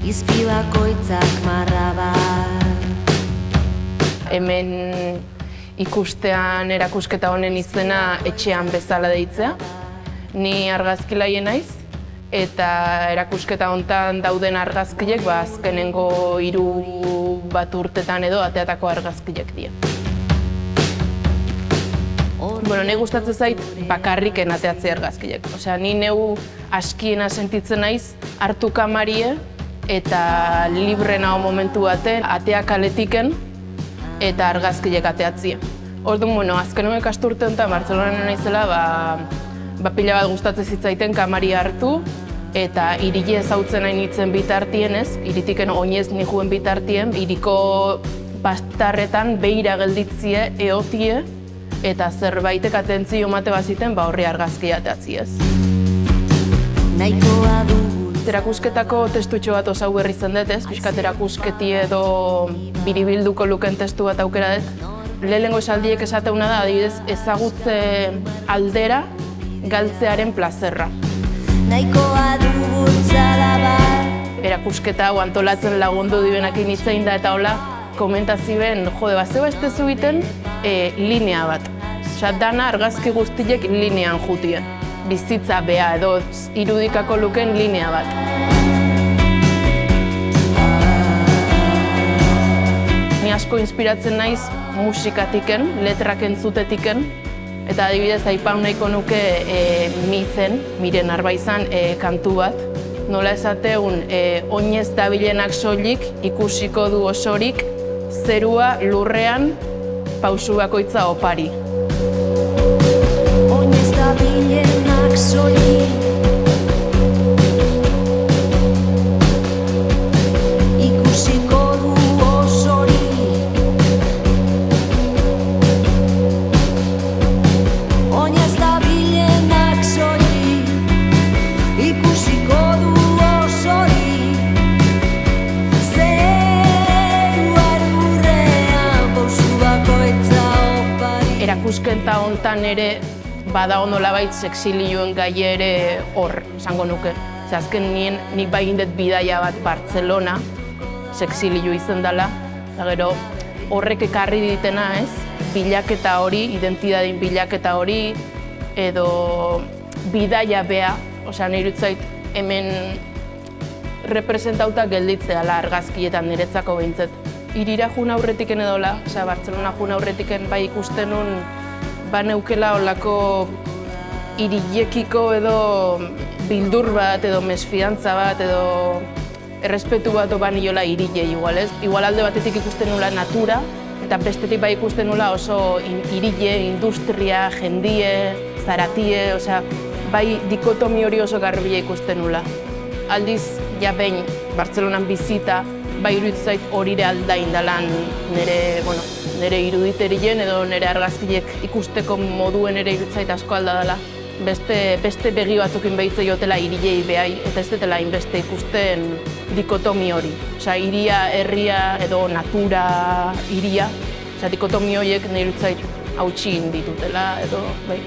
izpi bakoitzak marraba. Hemen ikustean erakusketa honen izena etxean bezala deitzea. Ni argazkilaie naiz, eta erakusketa hontan dauden argazkiek azkenengo 3 bat urtetan edo ateatako argazkiek dira. Ni gustatzen zait bakarriken ateatzea argazkiek. Ni neu askiena sentitzen naiz hartu kamarie eta libre nago momentu baten atea kaletiken eta argazkiek ateatzea. Orduan, azkenengo ikasturte honetan Bartzelonan naizela, pila bat gustatzen zitzaiten kamaria hartu eta hiria ezautzen nahi nintzen bitartien ez, hiritiken oinez nijuen bitartien, hiriko bastarretan behira gelditzie, eotie, eta zerbaitek atentzio emate baziten horri argazkia ateatzi ez. Nahikoa dugu. Erakusketako testutxo bat osau berri zen dut ez, pixkat erakusketi edo biribilduko luken testu bat aukera dut. Lehenengo esaldiek esateuna da, adibidez, ezagutze aldera galtzearen plazerra. Nahikoa dugu zara Erakusketa hau antolatzen lagundu dibenakin hitzein da eta hola, komentaziben, zeu ez egiten linea bat. Dana argazki guztiek linean jutien. Bizitza bea edo irudikako luken linea bat. Ni asko inspiratzen naiz musikatiken, letrak entzutetiken, eta adibidez aipatu nahiko nuke Miren Arbaizan kantu bat. Nola esateun, oinez dabilenak soilik ikusiko du osorik, zerua lurrean pausu bakoitza opari. Oinez dabilenak soilik ikusiko du osorik. Oinez dabilenak soilik ikusiko du osorik. Zerua lurrean pausu bakoitza opari. Erakusketa hontan ere badago nolabait sexilioen gai ere hor, esango nuke. Azken nik dut bidaia bat Bartzelona, sexilio izen dela, eta gero horrek ekarri ditena ez, bilaketa hori, identidadein bilaketa hori, edo bidaia bea, nire utzait hemen representauta gelditzea argazkietan niretzako behintzet. Hirira jun aurretiken edola, Bartzelona jun aurretiken ikusten nun neukela olako hiriekiko edo bildur bat, edo mesfidantza bat, edo errespetu bat baniola hirile igual ez. Igual alde batetik ikusten nula natura, eta bestetik ikusten nula oso hirile, industria, jendie, zaratie, dikotomi hori oso garbia ikusten nula. Aldiz, behin Bartzelonan bizita, iruditzait horire aldain dalan nire iruditerien edo nire argazkiek ikusteko moduen ere iruditzait asko alda dela. Beste begi batzukin behitze jotela hirilei behai, eta ez dutela inbeste ikusten dikotomi hori. Hiria, herria edo natura, hiria, dikotomi horiek nire iruditzait hautsi ditutela edo bai.